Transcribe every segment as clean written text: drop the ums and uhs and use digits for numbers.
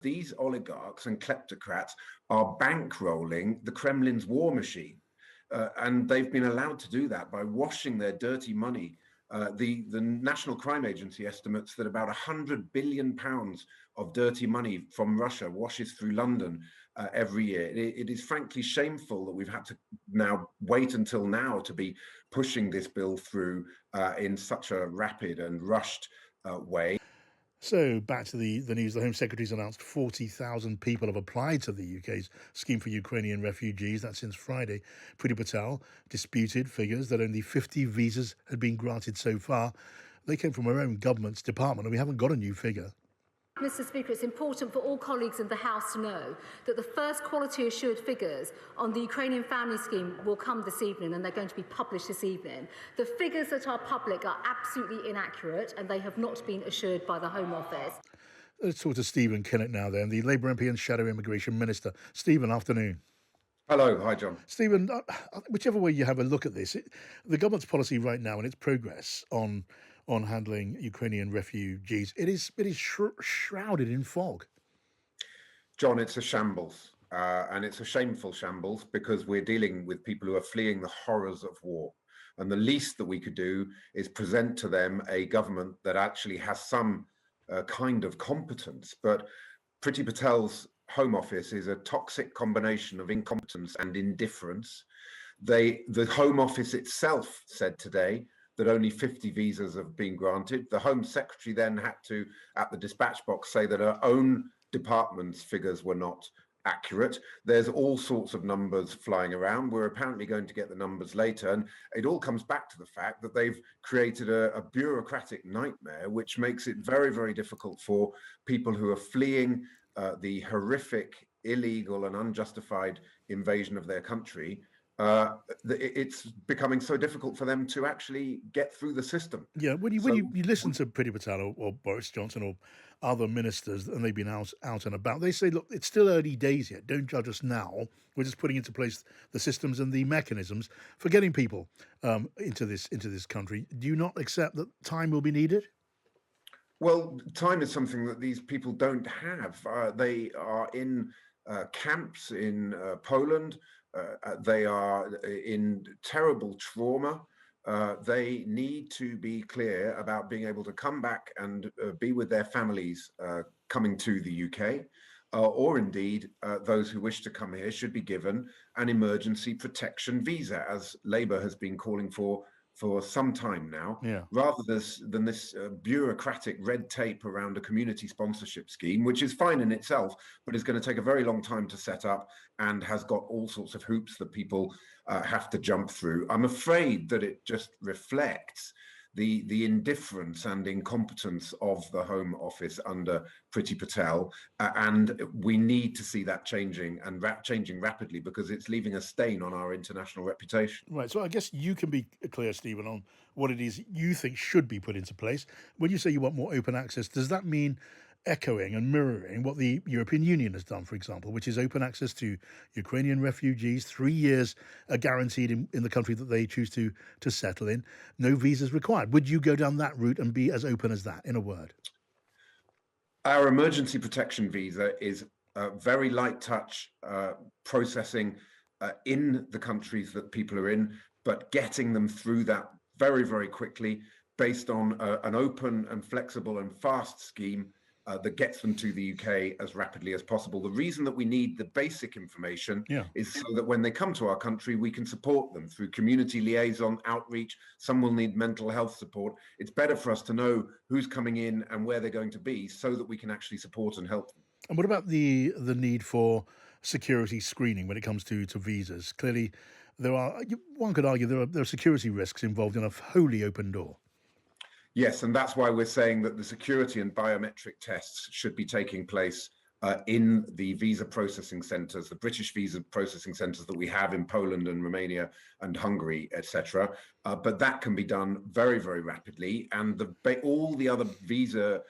these oligarchs and kleptocrats are bankrolling the Kremlin's war machine. And they've been allowed to do that by washing their dirty money. The National Crime Agency estimates that about £100 billion of dirty money from Russia washes through London every year. It is frankly shameful that we've had to now wait until now to be pushing this bill through in such a rapid and rushed way. So back to the news. The Home Secretary's announced 40,000 people have applied to the UK's scheme for Ukrainian refugees. That's since Friday. Priti Patel disputed figures that only 50 visas had been granted so far. They came from our own government's department, and we haven't got a new figure. Mr Speaker, it's important for all colleagues in the House to know that the first quality assured figures on the Ukrainian family scheme will come this evening, and they're going to be published this evening. The figures that are public are absolutely inaccurate, and they have not been assured by the Home Office. Let's talk to Stephen Kinnock now then, the Labour MP and Shadow Immigration Minister. Stephen, afternoon. Hello. Hi, John. Stephen, whichever way you have a look at this, the government's policy right now and its progress on handling Ukrainian refugees, it is shrouded in fog. John, it's a shambles, and it's a shameful shambles because we're dealing with people who are fleeing the horrors of war. And the least that we could do is present to them a government that actually has some kind of competence. But Priti Patel's Home Office is a toxic combination of incompetence and indifference. The Home Office itself said today that only 50 visas have been granted. The Home Secretary then had to, at the dispatch box, say that her own department's figures were not accurate. There's all sorts of numbers flying around. We're apparently going to get the numbers later. And it all comes back to the fact that they've created a bureaucratic nightmare, which makes it very, very difficult for people who are fleeing the horrific, illegal and unjustified invasion of their country. It's becoming so difficult for them to actually get through the system. Yeah, when you listen to Priti Patel or Boris Johnson or other ministers, and they've been out and about, they say, look, it's still early days yet. Don't judge us now. We're just putting into place the systems and the mechanisms for getting people into this country. Do you not accept that time will be needed? Well, time is something that these people don't have. They are in camps in Poland. They are in terrible trauma. They need to be clear about being able to come back and be with their families coming to the UK, or indeed those who wish to come here should be given an emergency protection visa, as Labour has been calling for some time now, rather than this bureaucratic red tape around a community sponsorship scheme, which is fine in itself, but is going to take a very long time to set up and has got all sorts of hoops that people have to jump through. I'm afraid that it just reflects the indifference and incompetence of the Home Office under Priti Patel, and we need to see that changing rapidly because it's leaving a stain on our international reputation. Right, so I guess you can be clear, Stephen, on what it is you think should be put into place. When you say you want more open access, does that mean echoing and mirroring what the European Union has done, for example, which is open access to Ukrainian refugees, 3 years are guaranteed in the country that they choose to settle in, no visas required? Would you go down that route and be as open as that, in a word? Our emergency protection visa is very light touch processing in the countries that people are in, but getting them through that very, very quickly based on an open and flexible and fast scheme that gets them to the UK as rapidly as possible. The reason that we need the basic information is so that when they come to our country, we can support them through community liaison, outreach. Some will need mental health support. It's better for us to know who's coming in and where they're going to be so that we can actually support and help them. And what about the need for security screening when it comes to visas? Clearly, one could argue there are security risks involved in a wholly open door. Yes, and that's why we're saying that the security and biometric tests should be taking place in the visa processing centres, the British visa processing centres that we have in Poland and Romania and Hungary, etc. But that can be done very, very rapidly, and all the other visa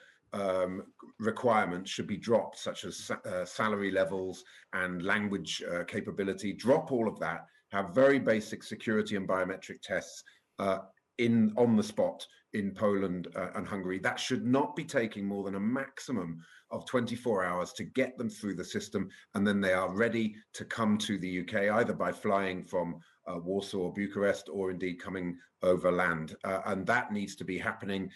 requirements should be dropped, such as salary levels and language capability. Drop all of that, have very basic security and biometric tests on the spot in Poland and Hungary. That should not be taking more than a maximum of 24 hours to get them through the system, and then they are ready to come to the UK, either by flying from Warsaw or Bucharest, or indeed coming over land. And that needs to be happening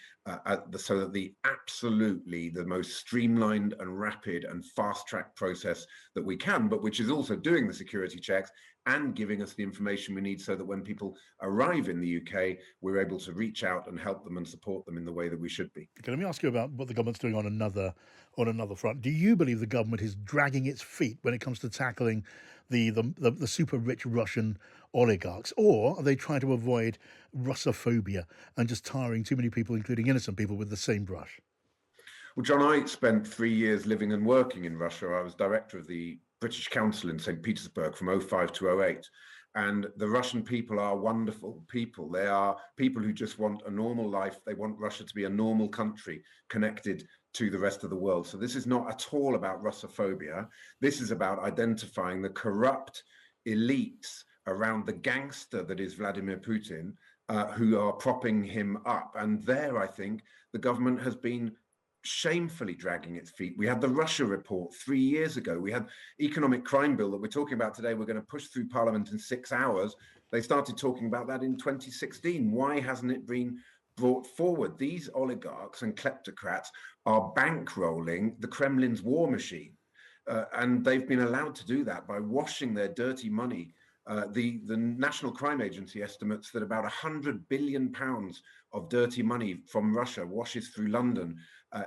so that absolutely the most streamlined and rapid and fast-track process that we can, but which is also doing the security checks and giving us the information we need, so that when people arrive in the UK, we're able to reach out and help them and support them in the way that we should be. Okay, let me ask you about what the government's doing on another front. Do you believe the government is dragging its feet when it comes to tackling the super rich Russian oligarchs, or are they trying to avoid Russophobia and just tarring too many people, including innocent people, with the same brush? Well, John, I spent 3 years living and working in Russia. I was director of the British Council in St. Petersburg from 05 to 08. And the Russian people are wonderful people. They are people who just want a normal life. They want Russia to be a normal country connected to the rest of the world. So this is not at all about Russophobia. This is about identifying the corrupt elites around the gangster that is Vladimir Putin, who are propping him up. And there, I think, the government has been shamefully dragging its feet. We had the Russia report 3 years ago. We had economic crime bill that we're talking about today. We're going to push through Parliament in 6 hours. They started talking about that in 2016. Why hasn't it been brought forward? These oligarchs and kleptocrats are bankrolling the Kremlin's war machine. And they've been allowed to do that by washing their dirty money. The National Crime Agency estimates that about £100 billion of dirty money from Russia washes through London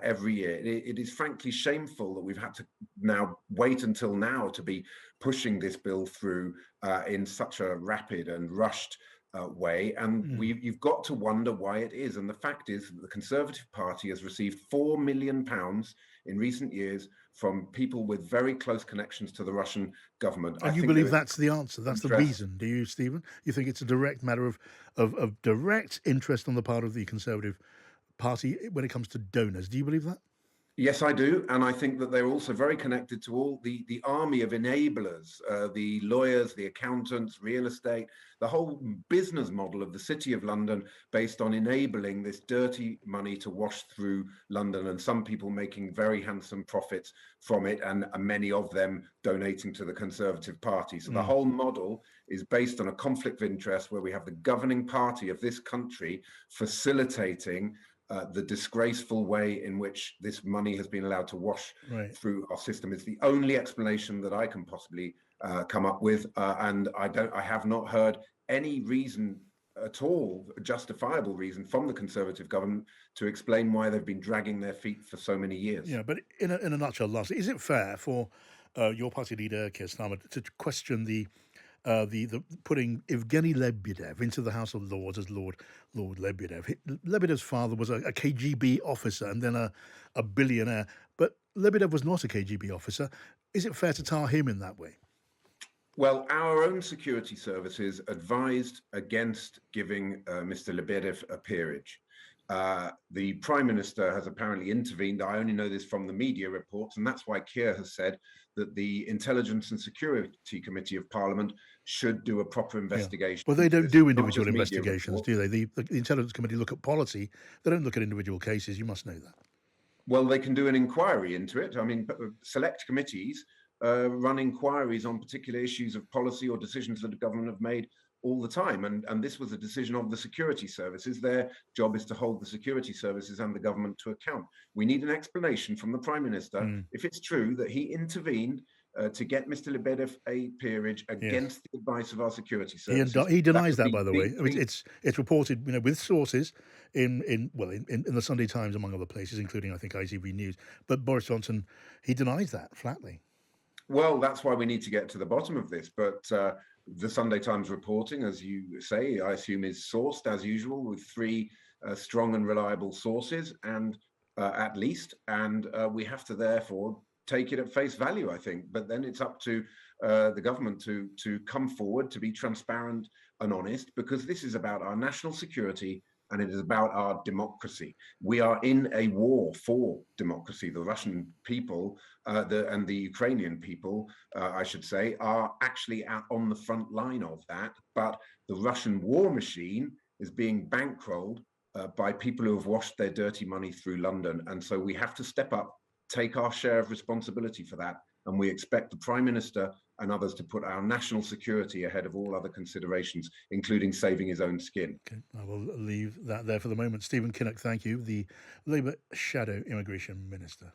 every year. It is frankly shameful that we've had to now wait until now to be pushing this bill through in such a rapid and rushed way. And you've got to wonder why it is. And the fact is that the Conservative Party has received £4 million in recent years from people with very close connections to the Russian government. And you believe that's the answer? That's the reason, do you, Stephen? You think it's a direct matter of direct interest on the part of the Conservative Party when it comes to donors? Do you believe that? Yes, I do. And I think that they're also very connected to all the army of enablers, the lawyers, the accountants, real estate, the whole business model of the City of London based on enabling this dirty money to wash through London, and some people making very handsome profits from it, and many of them donating to the Conservative Party. So the whole model is based on a conflict of interest where we have the governing party of this country facilitating the disgraceful way in which this money has been allowed to wash through our system. It's the only explanation that I can possibly come up with, and I have not heard any reason at all, a justifiable reason from the Conservative government to explain why they've been dragging their feet for so many years. Yeah, but in a nutshell, lastly, is it fair for your party leader, Keir Starmer, to question the putting Evgeny Lebedev into the House of Lords as Lord Lebedev? Lebedev's father was a KGB officer and then a billionaire, but Lebedev was not a KGB officer. Is it fair to tar him in that way? Well, our own security services advised against giving Mr. Lebedev a peerage. The Prime Minister has apparently intervened. I only know this from the media reports, and that's why Keir has said that the Intelligence and Security Committee of Parliament should do a proper investigation. Well, they don't do individual investigations, do they? The Intelligence Committee look at policy. They don't look at individual cases. You must know that. Well, they can do an inquiry into it. I mean, select committees run inquiries on particular issues of policy or decisions that the government have made all the time. And this was a decision of the security services. Their job is to hold the security services and the government to account. We need an explanation from the Prime Minister if it's true that he intervened to get Mr. Lebedev a peerage against the advice of our security services. He denies that, by the way. I mean, it's reported, with sources in the Sunday Times, among other places, including, I think, ITV News. But Boris Johnson, he denies that flatly. Well, that's why we need to get to the bottom of this. But the Sunday Times reporting, as you say, I assume is sourced, as usual, with three strong and reliable sources, and at least. And we have to, therefore, take it at face value, I think. But then it's up to the government to come forward, to be transparent and honest, because this is about our national security and it is about our democracy. We are in a war for democracy. The Russian people and the Ukrainian people, I should say, are actually on the front line of that. But the Russian war machine is being bankrolled by people who have washed their dirty money through London. And so we have to step up, take our share of responsibility for that. And we expect the Prime Minister and others to put our national security ahead of all other considerations, including saving his own skin. Okay, I will leave that there for the moment. Stephen Kinnock, thank you, the Labour Shadow Immigration Minister.